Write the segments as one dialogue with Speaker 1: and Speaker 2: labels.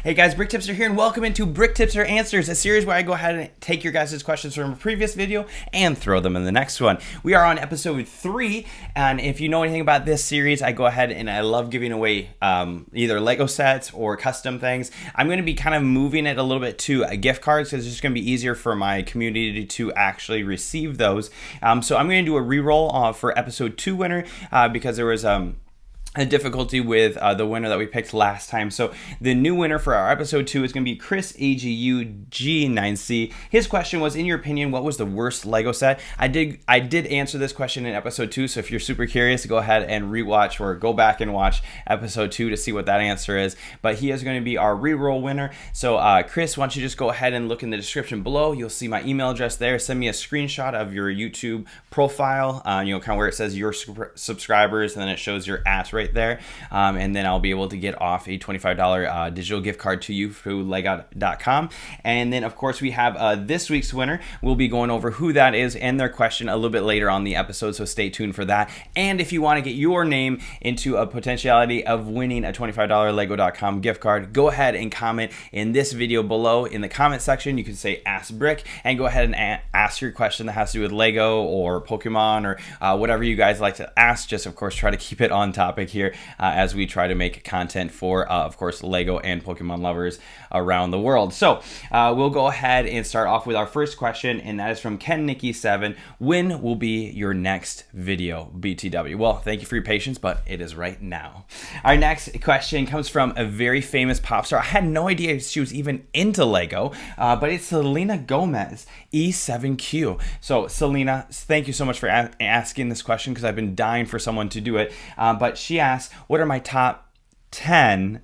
Speaker 1: Hey guys, BrickTipster here, and welcome into BrickTipster Answers, a series where I go ahead and take your guys' questions from a previous video and throw them in the next one. We are on episode 3, and if you know anything about this series, I go ahead and I love giving away either Lego sets or custom things. I'm going to be kind of moving it a little bit to gift cards because it's just going to be easier for my community to actually receive those. So I'm going to do a reroll for episode 2 winner because there was a difficulty with the winner that we picked last time. So the new winner for our episode 2 is going to be Chris AGUG9C. His question was, in your opinion, what was the worst Lego set? I did answer this question in episode 2, so if you're super curious, go ahead and rewatch or go back and watch episode 2 to see what that answer is. But he is going to be our reroll winner. So Chris, why don't you just go ahead and look in the description below. You'll see my email address there. Send me a screenshot of your YouTube profile, kind of where it says your subscribers, and then it shows your @ right there, and then I'll be able to get off a $25 digital gift card to you through lego.com. And then of course we have this week's winner. We'll be going over who that is and their question a little bit later on the episode, so stay tuned for that. And if you want to get your name into a potentiality of winning a $25 lego.com gift card, go ahead and comment in this video below in the comment section. You can say Ask Brick and go ahead and ask your question that has to do with Lego or Pokemon or whatever you guys like to ask. Just of course try to keep it on topic here as we try to make content for of course Lego and Pokemon lovers around the world. So we'll go ahead and start off with our first question, and that is from KenNicky7. When will be your next video, BTW? Well, thank you for your patience, but it is right now. Our next question comes from a very famous pop star. I had no idea she was even into Lego, but it's Selena Gomez, E7Q. So Selena, thank you so much for asking this question because I've been dying for someone to do it. But she asked, what are my top 10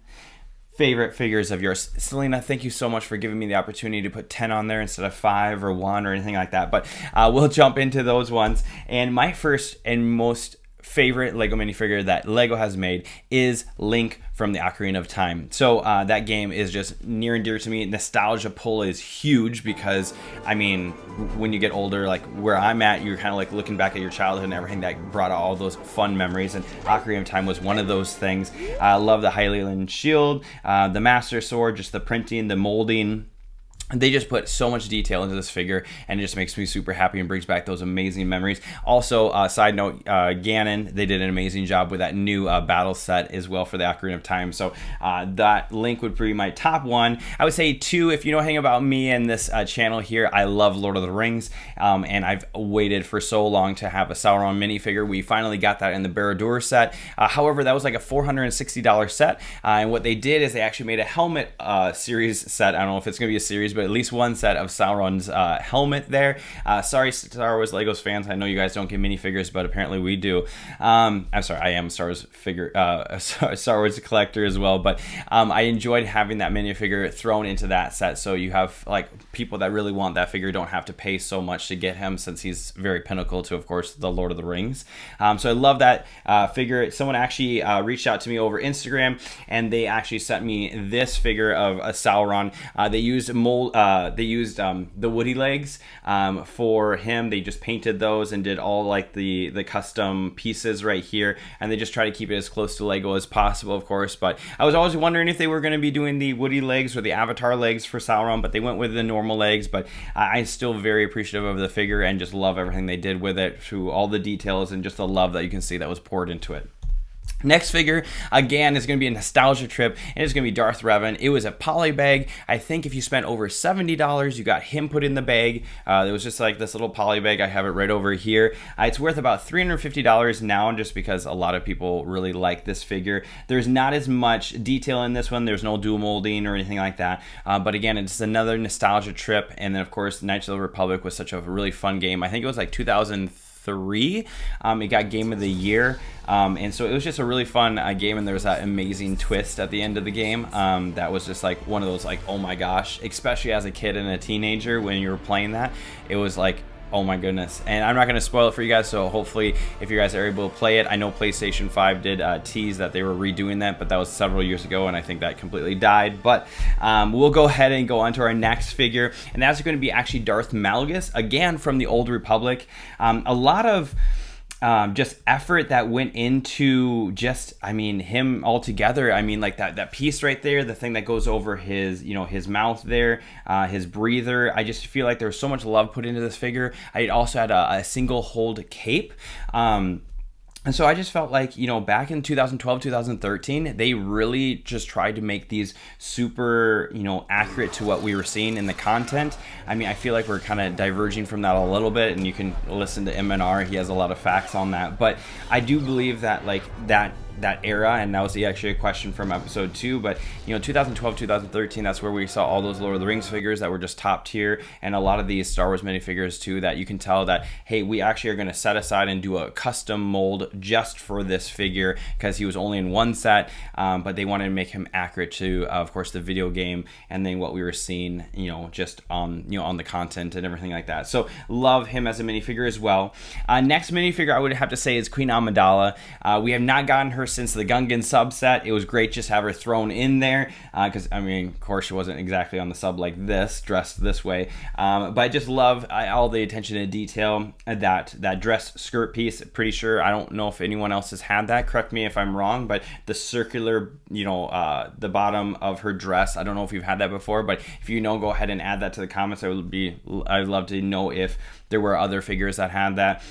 Speaker 1: favorite figures of yours? Selena, thank you so much for giving me the opportunity to put 10 on there instead of 5 or 1 or anything like that. But we'll jump into those ones. And my first and most favorite Lego minifigure that Lego has made is Link from the Ocarina of Time. So that game is just near and dear to me. Nostalgia pull is huge because, I mean, when you get older, like where I'm at, you're kind of like looking back at your childhood and everything that brought all those fun memories, and Ocarina of Time was one of those things. I love the Hylian shield, the Master Sword, just the printing, the molding. They just put so much detail into this figure, and it just makes me super happy and brings back those amazing memories. Also, side note, Ganon, they did an amazing job with that new battle set as well for the Ocarina of Time. So that Link would be my top 1. I would say 2, if you know anything about me and this channel here, I love Lord of the Rings, and I've waited for so long to have a Sauron minifigure. We finally got that in the Barad-dûr set. However, that was like a $460 set, and what they did is they actually made a helmet series set. I don't know if it's going to be a series, but at least one set of Sauron's helmet there. Sorry, Star Wars Legos fans, I know you guys don't get minifigures, but apparently we do. I'm sorry, I am a Star Wars collector as well, but I enjoyed having that minifigure thrown into that set, so you have like people that really want that figure don't have to pay so much to get him, since he's very pinnacle to, of course, the Lord of the Rings. So I love that figure. Someone actually reached out to me over Instagram, and they actually sent me this figure of a Sauron. They used the Woody legs for him. They just painted those and did all like the custom pieces right here, and they just try to keep it as close to Lego as possible, of course. But I was always wondering if they were going to be doing the Woody legs or the Avatar legs for Sauron, but they went with the normal legs. But I'm still very appreciative of the figure and just love everything they did with it, through all the details and just the love that you can see that was poured into it. Next figure, again, is going to be a nostalgia trip, and it's going to be Darth Revan. It was a poly bag. I think if you spent over $70, you got him put in the bag. It was just like this little poly bag. I have it right over here. It's worth about $350 now, just because a lot of people really like this figure. There's not as much detail in this one. There's no dual molding or anything like that. But again, it's another nostalgia trip. And then, of course, Knights of the Republic was such a really fun game. I think it was like 2003. It got Game of the Year, and so it was just a really fun game, and there was that amazing twist at the end of the game that was just like one of those like, oh my gosh, especially as a kid and a teenager when you were playing that, it was like, oh my goodness. And I'm not going to spoil it for you guys, so hopefully if you guys are able to play it. I know PlayStation 5 did tease that they were redoing that, but that was several years ago, and I think that completely died. But we'll go ahead and go on to our next figure, and that's going to be actually Darth Malgus, again from the Old Republic. A lot of just effort that went into just, I mean, him altogether. I mean, like that piece right there, the thing that goes over his, his mouth there, his breather. I just feel like there was so much love put into this figure. I also had a single hold cape. And so I just felt like, back in 2012, 2013, they really just tried to make these super, accurate to what we were seeing in the content. I mean, I feel like we're kind of diverging from that a little bit, and you can listen to MNR. He has a lot of facts on that. But I do believe that, like, that era, and that was actually a question from episode 2, but 2012, 2013, that's where we saw all those Lord of the Rings figures that were just top tier, and a lot of these Star Wars minifigures too, that you can tell that, hey, we actually are going to set aside and do a custom mold just for this figure, because he was only in one set, but they wanted to make him accurate to, of course, the video game, and then what we were seeing, just on the content and everything like that. So love him as a minifigure as well. Next minifigure I would have to say is Queen Amidala. We have not gotten her since the Gungan subset. It was great just to have her thrown in there, because I mean, of course, she wasn't exactly on the sub like this, dressed this way, but I just love all the attention to detail. That dress skirt piece, pretty sure, I don't know if anyone else has had that, correct me if I'm wrong, but the circular, the bottom of her dress, I don't know if you've had that before, but if you know, go ahead and add that to the comments. I'd love to know if there were other figures that had that.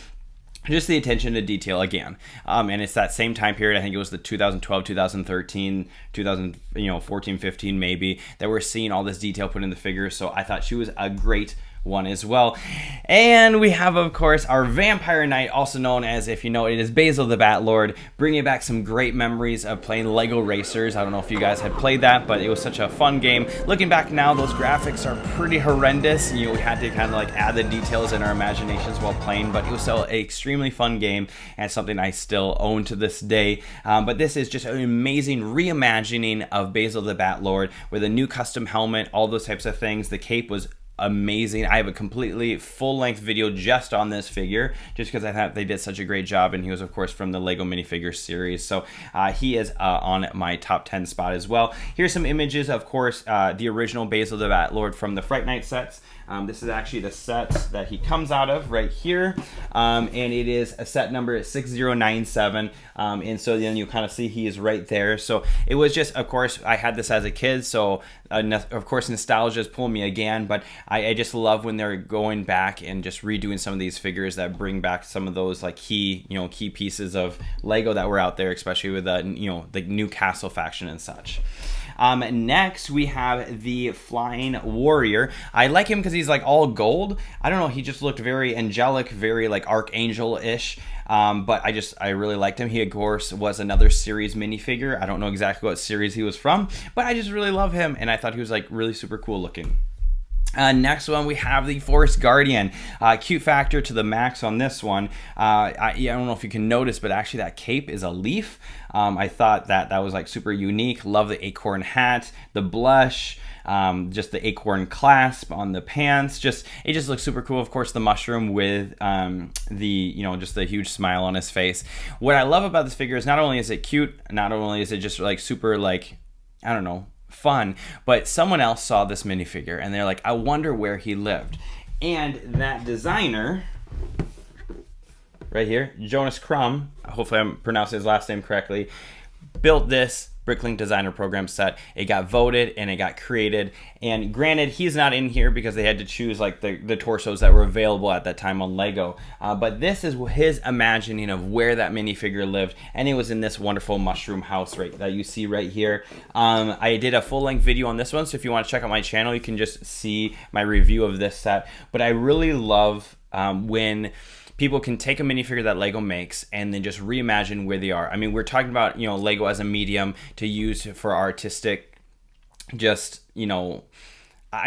Speaker 1: Just the attention to detail again, and it's that same time period. I think it was the 2012, 2013, 2014, 15 maybe, that we're seeing all this detail put in the figure. So I thought she was a great one as well. And we have, of course, our Vampire Knight, also known as, if you know, it is Basil the Bat Lord, bringing back some great memories of playing Lego Racers. I don't know if you guys had played that, but it was such a fun game. Looking back now, those graphics are pretty horrendous. We had to kind of like add the details in our imaginations while playing, but it was still an extremely fun game and something I still own to this day. But this is just an amazing reimagining of Basil the Bat Lord with a new custom helmet, all those types of things. The cape was amazing. I have a completely full-length video just on this figure, just because I thought they did such a great job, and he was, of course, from the Lego minifigures series. So he is on my top 10 spot as well. Here's some images, of course, the original Basil the Bat Lord from the Fright Night sets. This is actually the set that he comes out of right here, and it is a set number 6097, and so then you kind of see he is right there. So it was just, of course, I had this as a kid, so of course nostalgia is pulling me again, but I just love when they're going back and just redoing some of these figures that bring back some of those like key pieces of Lego that were out there, especially with the new Castle faction and such. Next, we have the Flying Warrior. I like him because he's like all gold. I don't know, he just looked very angelic, very like archangel-ish. But I really liked him. He, of course, was another series minifigure. I don't know exactly what series he was from, but I just really love him, and I thought he was like really super cool looking. Next one, we have the Forest Guardian. Cute factor to the max on this one. I don't know if you can notice, but actually that cape is a leaf. I thought that was like super unique. Love the acorn hat, the blush, just the acorn clasp on the pants. It just looks super cool. Of course, the mushroom with just the huge smile on his face. What I love about this figure is not only is it cute, not only is it just like super like, I don't know, fun, but someone else saw this minifigure and they're like, I wonder where he lived. And that designer right here, Jonas Crumb, hopefully I'm pronouncing his last name correctly, built this Bricklink Designer Program set. It got voted and it got created, and granted, he's not in here because they had to choose like the torsos that were available at that time on Lego, but this is his imagining of where that minifigure lived, and it was in this wonderful mushroom house right that you see right here. I did a full-length video on this one, so if you want to check out my channel, you can just see my review of this set. But I really love when people can take a minifigure that Lego makes and then just reimagine where they are. I mean, we're talking about, Lego as a medium to use for artistic,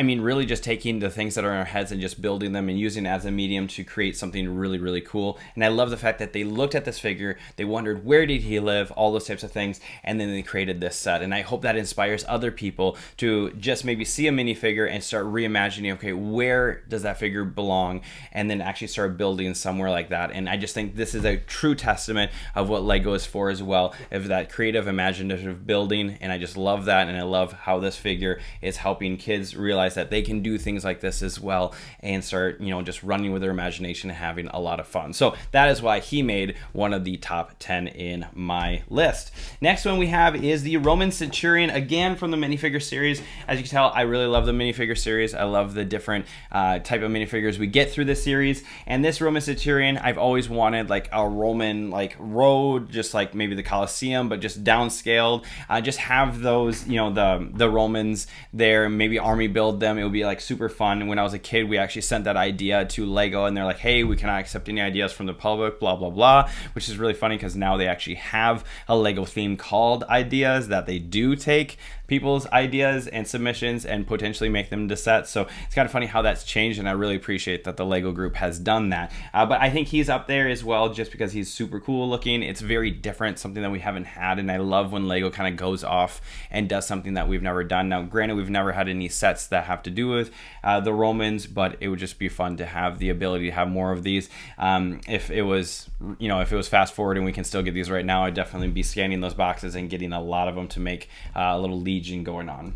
Speaker 1: really just taking the things that are in our heads and just building them and using it as a medium to create something really, really cool. And I love the fact that they looked at this figure, they wondered where did he live, all those types of things, and then they created this set. And I hope that inspires other people to just maybe see a minifigure and start reimagining, okay, where does that figure belong, and then actually start building somewhere like that. And I just think this is a true testament of what Lego is for as well, of that creative, imaginative building. And I just love that, and I love how this figure is helping kids realize realize that they can do things like this as well and start, you know, just running with their imagination and having a lot of fun. So that is why he made one of the top 10 in my list. Next one we have is the Roman Centurion, again from the minifigure series. As you can tell, I really love the minifigure series. I love the different type of minifigures we get through this series. And this Roman Centurion, I've always wanted like a Roman like road, just like maybe the Colosseum, but just downscaled. Just have those, you know, the Romans there, maybe army build them. It would be like super fun. When I was a kid, we actually sent that idea to Lego, and they're like, hey, we cannot accept any ideas from the public, blah blah blah, which is really funny because now they actually have a Lego theme called Ideas that they do take people's ideas and submissions and potentially make them into sets. So it's kind of funny how that's changed, and I really appreciate that the Lego group has done that. But I think he's up there as well just because he's super cool looking. It's very different, something that we haven't had, and I love when Lego kind of goes off and does something that we've never done. Now granted, we've never had any sets that have to do with the Romans, but it would just be fun to have the ability to have more of these. If it was, you know, if it was fast forward and we can still get these right now, I'd definitely be scanning those boxes and getting a lot of them to make a little legion going on.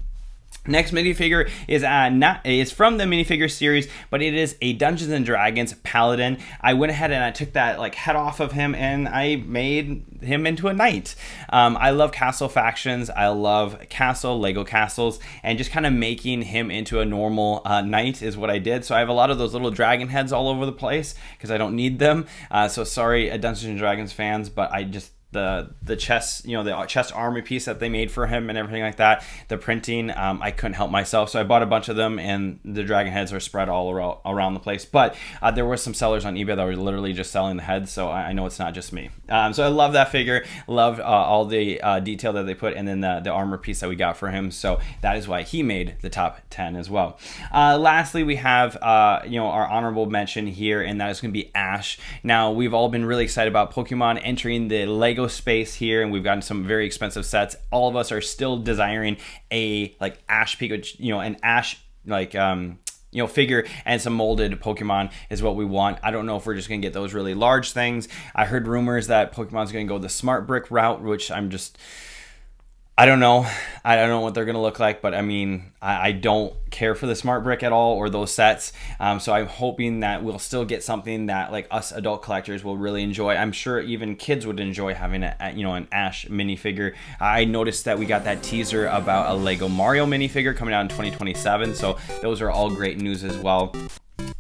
Speaker 1: Next minifigure is from the minifigure series, but it is a Dungeons and Dragons paladin. I went ahead and I took that like head off of him and I made him into a knight. I love castle factions. I love Lego castles, and just kind of making him into a normal knight is what I did. So I have a lot of those little dragon heads all over the place because I don't need them. So sorry, Dungeons and Dragons fans, but I just the chest, you know, the chest armor piece that they made for him and everything like that, the printing, I couldn't help myself, so I bought a bunch of them, and the dragon heads are spread all around the place. But there were some sellers on eBay that were literally just selling the heads, so I know it's not just me. So I love that figure, love all the detail that they put, and then the armor piece that we got for him, so that is why he made the top 10 as well. Lastly, we have you know, our honorable mention here, and that is going to be Ash. Now, we've all been really excited about Pokemon entering the Lego space here, and we've gotten some very expensive sets. All of us are still desiring a like Ash Pikachu, you know, an Ash like you know, figure, and some molded Pokemon is what we want. I don't know if we're just gonna get those really large things. I heard rumors that Pokemon's gonna go the smart brick route, which I don't know. I don't know what they're going to look like, but I mean, I don't care for the smart brick at all or those sets. So I'm hoping that we'll still get something that like us adult collectors will really enjoy. I'm sure even kids would enjoy having an Ash minifigure. I noticed that we got that teaser about a Lego Mario minifigure coming out in 2027. So those are all great news as well.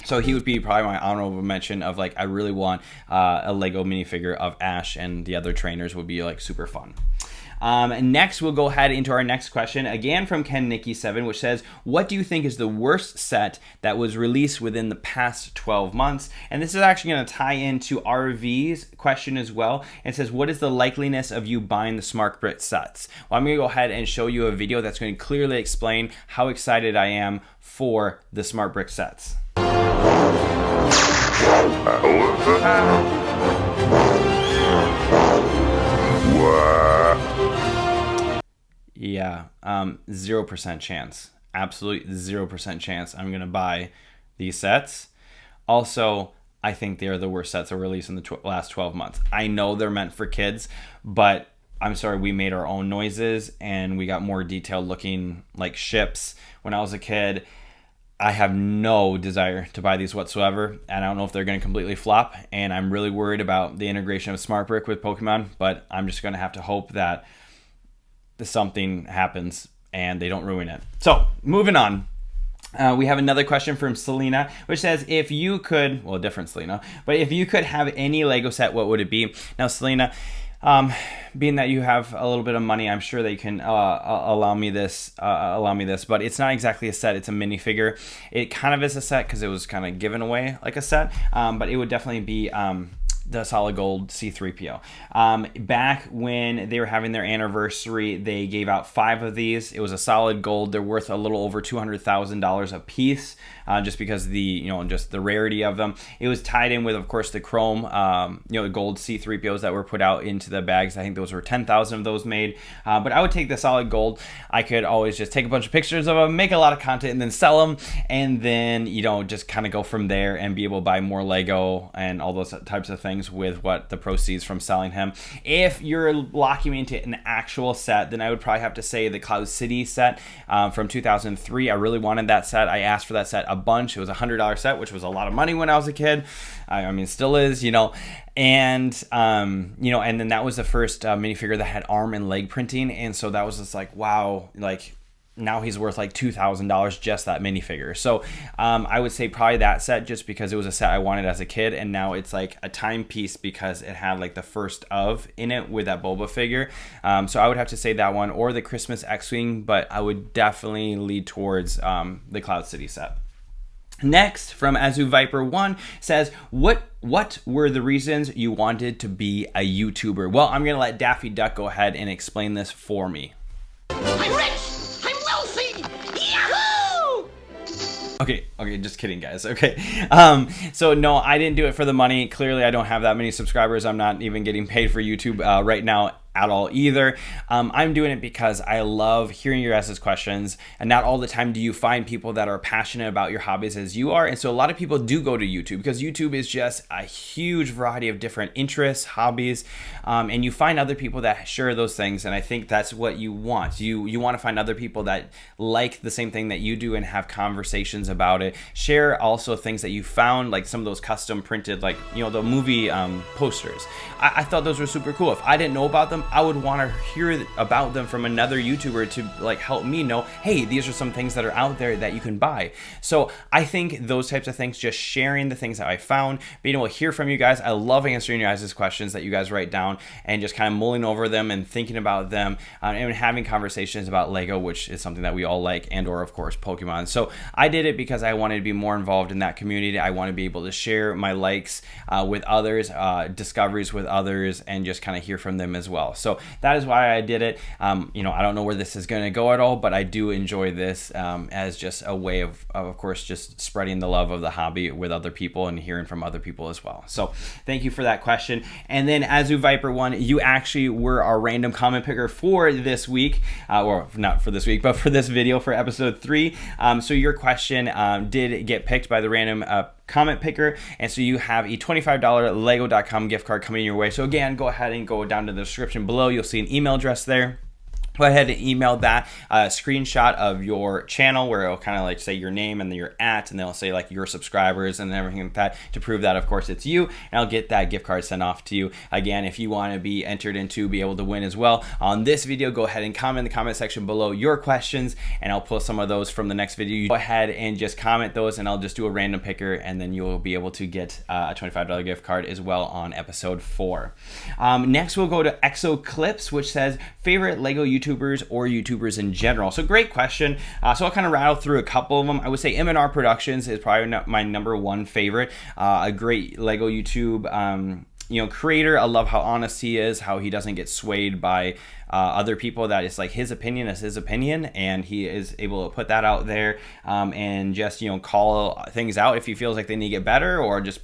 Speaker 1: So he would be probably my honorable mention of like, I really want a Lego minifigure of Ash, and the other trainers would be like super fun. Next, we'll go ahead into our next question, again from Ken Nicky 7, which says, what do you think is the worst set that was released within the past 12 months? And this is actually going to tie into RV's question as well. It says, what is the likeliness of you buying the Smart Brick sets? Well, I'm going to go ahead and show you a video that's going to clearly explain how excited I am for the Smart Brick sets. Yeah, 0% chance. Absolute 0% chance I'm going to buy these sets. Also, I think they're the worst sets that were released in the last 12 months. I know they're meant for kids, but I'm sorry, we made our own noises and we got more detailed looking like ships when I was a kid. I have no desire to buy these whatsoever, and I don't know if they're going to completely flop, and I'm really worried about the integration of Smart Brick with Pokemon, but I'm just going to have to hope that something happens and they don't ruin it. So, moving on. We have another question from Selena, which says, if you could, well, different Selena, but if you could have any Lego set, what would it be? Now, Selena, being that you have a little bit of money, I'm sure they can allow me this, but it's not exactly a set, it's a minifigure. It kind of is a set because it was kind of given away like a set, but it would definitely be the solid gold C-3PO. Back when they were having their anniversary, they gave out 5 of these. It was a solid gold. They're worth a little over $200,000 a piece, just because just the rarity of them. It was tied in with, of course, the chrome, the gold C-3POs that were put out into the bags. I think those were 10,000 of those made. But I would take the solid gold. I could always just take a bunch of pictures of them, make a lot of content, and then sell them, and then just kind of go from there and be able to buy more Lego and all those types of things. things with what the proceeds from selling him. If you're locking me into an actual set, then I would probably have to say the Cloud City set from 2003. I really wanted that set. I asked for that set a bunch. It was a $100 set, which was a lot of money when I was a kid. I mean, still is, and and then that was the first minifigure that had arm and leg printing, and so that was just like, wow, like now he's worth like $2,000 just that minifigure. So I would say probably that set, just because it was a set I wanted as a kid, and now it's like a timepiece because it had like the first of in it with that Boba figure. So I would have to say that one, or the Christmas X-Wing, but I would definitely lead towards the Cloud City set. Next, from Azu Viper 1 says, what were the reasons you wanted to be a YouTuber? Well, I'm going to let Daffy Duck go ahead and explain this for me.
Speaker 2: I'm rich! I'm wealthy! Yahoo!
Speaker 1: Okay, just kidding, guys. Okay. So no, I didn't do it for the money. Clearly, I don't have that many subscribers. I'm not even getting paid for YouTube right now at all either. I'm doing it because I love hearing your guys' questions, and not all the time do you find people that are passionate about your hobbies as you are. And so a lot of people do go to YouTube because YouTube is just a huge variety of different interests, hobbies, and you find other people that share those things. And I think that's what you want. You want to find other people that like the same thing that you do and have conversations about it. Share also things that you found, like some of those custom printed, like, the movie posters. I thought those were super cool. If I didn't know about them, I would want to hear about them from another YouTuber to like help me know, hey, these are some things that are out there that you can buy. So I think those types of things, just sharing the things that I found, being able to hear from you guys. I love answering your guys' questions that you guys write down, and just kind of mulling over them and thinking about them, and having conversations about Lego, which is something that we all like, and or of course Pokemon. So I did it because I wanted to be more involved in that community. I want to be able to share my likes with others, discoveries with others, and just kind of hear from them as well. So that is why I did it. I don't know where this is going to go at all, but I do enjoy this as just a way of course, just spreading the love of the hobby with other people and hearing from other people as well. So thank you for that question. And then Azu Viper 1, you actually were our random comment picker for this week, or not for this week, but for this video for episode 3. So your question did get picked by the random comment picker, and so you have a $25 lego.com gift card coming your way. So again, go ahead and go down to the description below. You'll see an email address there. Go ahead and email that screenshot of your channel, where it'll kind of like say your name and then your @ and they'll say like your subscribers and everything like that, to prove that of course it's you, and I'll get that gift card sent off to you. Again, if you want to be entered into be able to win as well on this video, go ahead and comment in the comment section below your questions, and I'll pull some of those from the next video. You go ahead and just comment those, and I'll just do a random picker, and then you'll be able to get a $25 gift card as well on episode 4. Next we'll go to Exo Clips, which says favorite Lego YouTubers or YouTubers in general. So great question. So I'll kind of rattle through a couple of them. I would say M&R Productions is probably my number one favorite. A great Lego YouTube creator. I love how honest he is, how he doesn't get swayed by other people, that it's like his opinion is his opinion, and he is able to put that out there, and just call things out if he feels like they need to get better, or just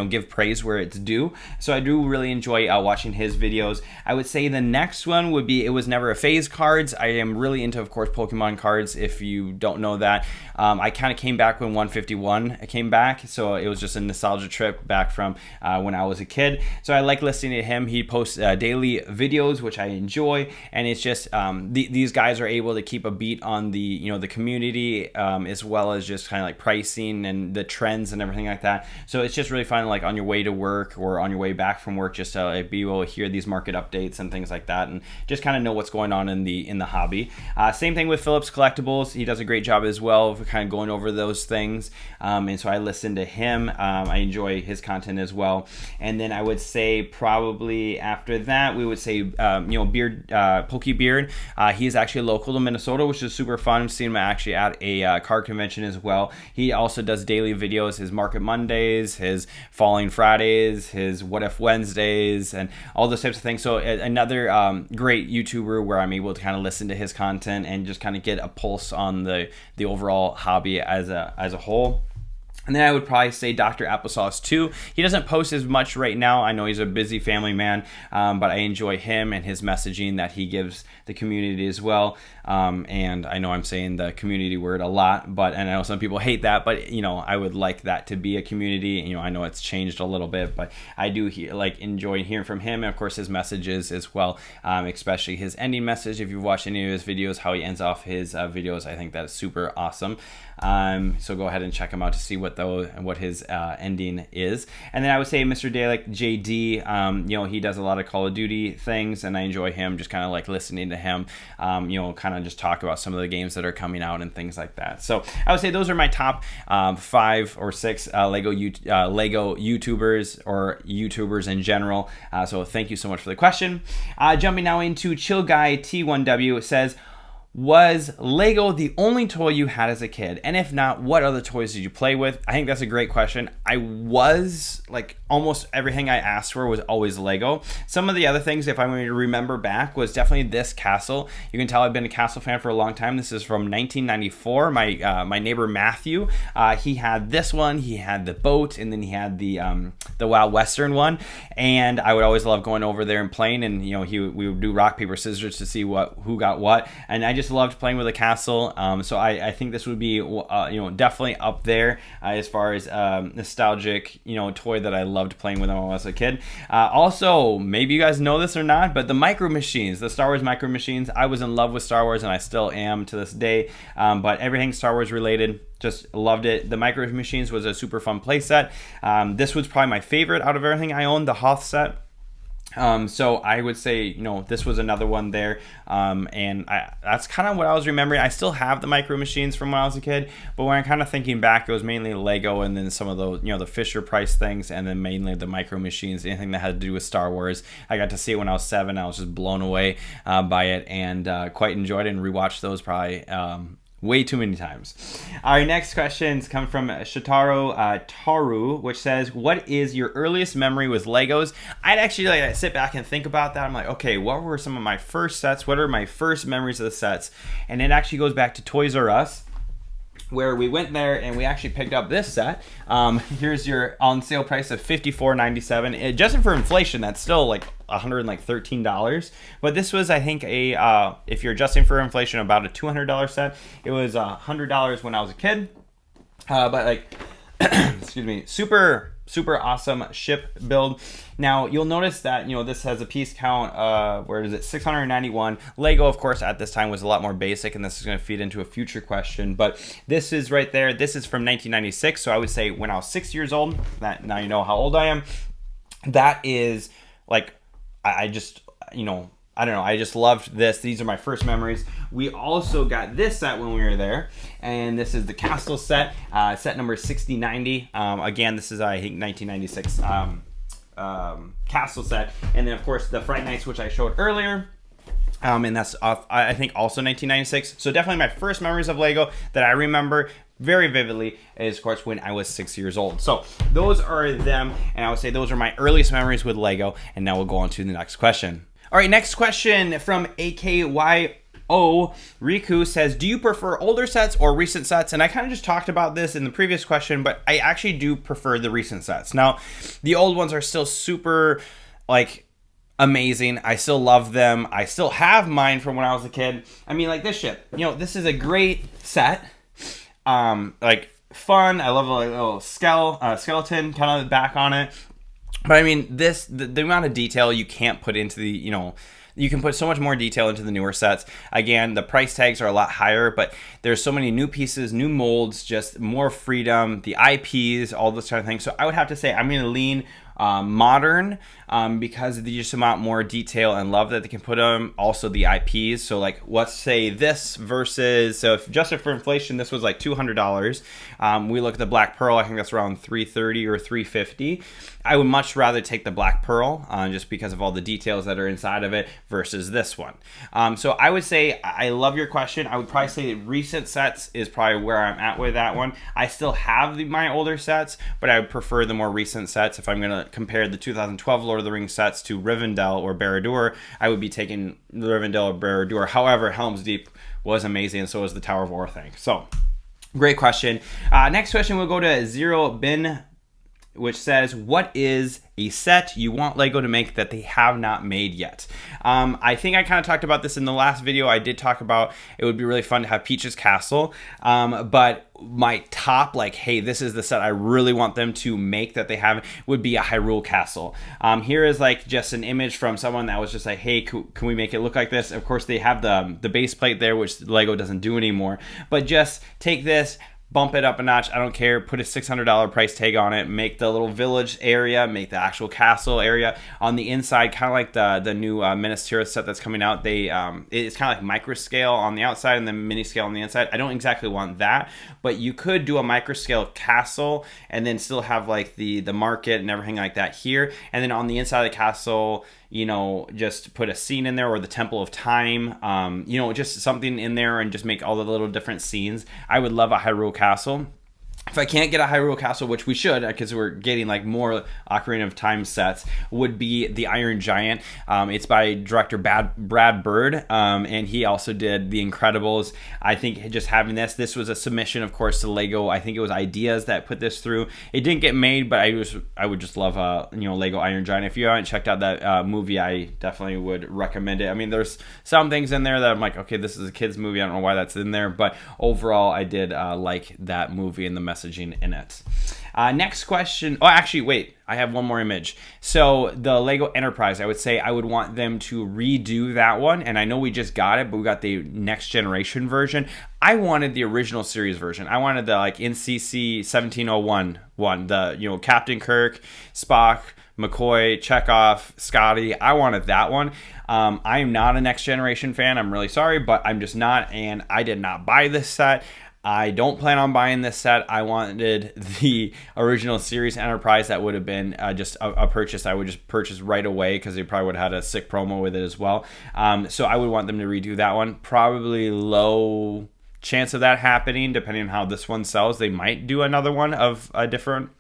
Speaker 1: give praise where it's due. So I do really enjoy watching his videos. I would say the next one would be It Was Never a Phase cards. I am really into, of course, Pokemon cards, if you don't know that. I kind of came back when 151 came back, so it was just a nostalgia trip back from when I was a kid. So I like listening to him. He posts daily videos, which I enjoy. And it's just these guys are able to keep a beat on the the community, as well as just kind of like pricing and the trends and everything like that. So it's just really fun, like on your way to work or on your way back from work, just to be able to hear these market updates and things like that, and just kind of know what's going on in the hobby. Same thing with Phillips Collectibles. He does a great job as well of kind of going over those things, and so I listen to him. I enjoy his content as well. And then I would say probably after that we would say Beard. Pokebeard. He is actually local to Minnesota, which is super fun. I've seen him actually at a card convention as well. He also does daily videos, his Market Mondays, his Falling Fridays, his What If Wednesdays, and all those types of things. So another great YouTuber where I'm able to kind of listen to his content and just kind of get a pulse on the overall hobby as a whole. And then I would probably say Dr. Applesauce too. He doesn't post as much right now. I know he's a busy family man, but I enjoy him and his messaging that he gives the community as well. And I know I'm saying the community word a lot, and I know some people hate that, but I would like that to be a community. I know it's changed a little bit, but I do enjoy hearing from him, and of course his messages as well, especially his ending message. If you've watched any of his videos, how he ends off his videos, I think that is super awesome. So go ahead and check him out to see what his ending is. And then I would say Mr. Dalek JD, he does a lot of Call of Duty things, and I enjoy him, just kind of like listening to him, kind of just talk about some of the games that are coming out and things like that. So I would say those are my top 5 or 6 Lego YouTubers or YouTubers in general. So thank you so much for the question. Jumping now into Chill Guy T1W says, was Lego the only toy you had as a kid? And if not, what other toys did you play with? I think that's a great question. I was almost everything I asked for was always Lego. Some of the other things, if I'm going to remember back, was definitely this castle. You can tell I've been a castle fan for a long time. This is from 1994. My neighbor Matthew, he had this one. He had the boat, and then he had the Wild Western one. And I would always love going over there and playing. And we would do rock paper scissors to see who got what. And I just loved playing with a castle. So I think this would be definitely up there as far as nostalgic toy that I loved playing with when I was a kid. Also, maybe you guys know this or not, but the Micro Machines, the Star Wars Micro Machines, I was in love with Star Wars, and I still am to this day. But everything Star Wars related, just loved it. The Micro Machines was a super fun play set. This was probably my favorite out of everything I owned, the Hoth set. So I would say, this was another one there. And that's kind of what I was remembering. I still have the Micro Machines from when I was a kid, but when I'm kind of thinking back, it was mainly Lego, and then some of those, the Fisher Price things, and then mainly the Micro Machines, anything that had to do with Star Wars. I got to see it when I was 7. I was just blown away by it, and quite enjoyed it, and rewatched those probably way too many times. Our next questions come from Shotaro Taru, which says, what is your earliest memory with Legos? I'd actually sit back and think about that. I'm like, okay, what were some of my first sets? What are my first memories of the sets? And it actually goes back to Toys R Us, where we went there and we actually picked up this set. Here's your on sale price of $54.97. Adjusted for inflation, that's still $113. But this was, I think, if you're adjusting for inflation, about a $200 set. It was $100 when I was a kid. But excuse me, super awesome ship build. Now you'll notice that this has a piece count, where is it, 691. Lego, of course, at this time was a lot more basic, and this is going to feed into a future question, but this is right there. This is from 1996, so I would say when I was 6 years old. That now you know how old I am. That is I just I don't know, I just loved this. These are my first memories. We also got this set when we were there, and this is the Castle set, set number 6090. Again, this is, I think, 1996 Castle set. And then, of course, the Fright Nights, which I showed earlier. And that's, I think, also 1996. So definitely my first memories of Lego that I remember very vividly is, of course, when I was 6 years old. So those are them, and I would say those are my earliest memories with Lego. And now we'll go on to the next question. All right, next question from AKYO Riku says, do you prefer older sets or recent sets? And I kind of just talked about this in the previous question, but I actually do prefer the recent sets. Now, the old ones are still super, amazing. I still love them. I still have mine from when I was a kid. I mean, this ship. This is a great set. Fun. I love a little skeleton kind of back on it. But I mean, the amount of detail you can't put into the, you can put so much more detail into the newer sets. Again, the price tags are a lot higher, but there's so many new pieces, new molds, just more freedom, the IPs, all those kind of things. So I would have to say I'm going to lean modern, because of the just amount more detail and love that they can put on. Also the IPs. So let's say this versus, so if adjusted for inflation, this was $200. We look at the Black Pearl, I think that's around $330 or $350. I would much rather take the Black Pearl, just because of all the details that are inside of it versus this one. So I would say, I love your question. I would probably say recent sets is probably where I'm at with that one. I still have my older sets, but I would prefer the more recent sets. If I'm going to compare the 2012 Lord of the Rings sets to Rivendell or Barad-dûr, I would be taking Rivendell or Barad-dûr. However, Helm's Deep was amazing, and so was the Tower of Orthanc. So Great question. Next question, we'll go to Zero Bin, which says, what is a set you want Lego to make that they have not made yet? I think I kind of talked about this in the last video. I did talk about it would be really fun to have Peach's Castle, but my top, like, hey, this is the set I really want them to make that they haven't, would be a Hyrule Castle. Here is like just an image from someone that was just like, hey, can we make it look like this? Of course, they have the base plate there, which Lego doesn't do anymore, but just take this, bump it up a notch. I don't care. Put a $600 price tag on it. Make the little village area. Make the actual castle area on the inside, kind of like the new Minas Tirith set that's coming out. It's kind of like micro scale on the outside and then mini scale on the inside. I don't exactly want that, but you could do a micro scale castle and then still have like the market and everything like that here. And then on the inside of the castle, you know, just put a scene in there, or the Temple of Time, you know, just something in there and just make all the little different scenes. I would love a Hyrule Castle. If I can't get a Hyrule Castle, which we should, because we're getting like more Ocarina of Time sets, would be the Iron Giant. It's by director Brad Bird, and he also did The Incredibles. I think just having this was a submission, of course, to Lego. I think it was Ideas that put this through. It didn't get made, but I would just love you know, Lego Iron Giant. If you haven't checked out that movie, I definitely would recommend it. I mean, there's some things in there that I'm like, okay, this is a kid's movie. I don't know why that's in there, but overall, I did like that movie and the messaging in it. Next question. Oh, actually, wait. I have one more image. So the Lego Enterprise, I would say I would want them to redo that one. And I know we just got it, but we got the next generation version. I wanted the original series version. I wanted the like NCC 1701 one. The, you know, Captain Kirk, Spock, McCoy, Chekhov, Scotty. I wanted that one. I am not a Next Generation fan. I'm really sorry, but I'm just not. And I did not buy this set. I don't plan on buying this set. I wanted the original series Enterprise. That would have been just a purchase I would just purchase right away, because they probably would have had a sick promo with it as well. So I would want them to redo that one. Probably low chance of that happening, depending on how this one sells. They might do another one of a different,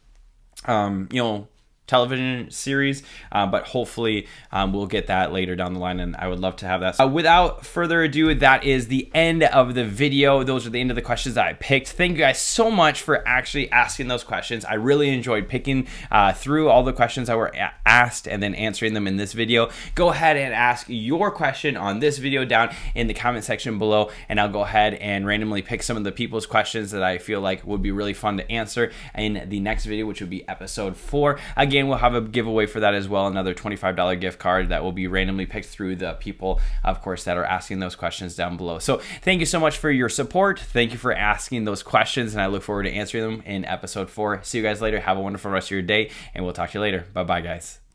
Speaker 1: you know, television series, but hopefully we'll get that later down the line, and I would love to have that. Without further ado, that is the end of the video. Those are the end of the questions that I picked. Thank you guys so much for actually asking those questions. I really enjoyed picking through all the questions that were asked and then answering them in this video. Go ahead and ask your question on this video down in the comment section below, and I'll go ahead and randomly pick some of the people's questions that I feel like would be really fun to answer in the next video, which would be episode 4. Again, we'll have a giveaway for that as well, another $25 gift card that will be randomly picked through the people, of course, that are asking those questions down below. So thank you so much for your support. Thank you for asking those questions, and I look forward to answering them in episode 4. See you guys later. Have a wonderful rest of your day, and we'll talk to you later. Bye-bye, guys.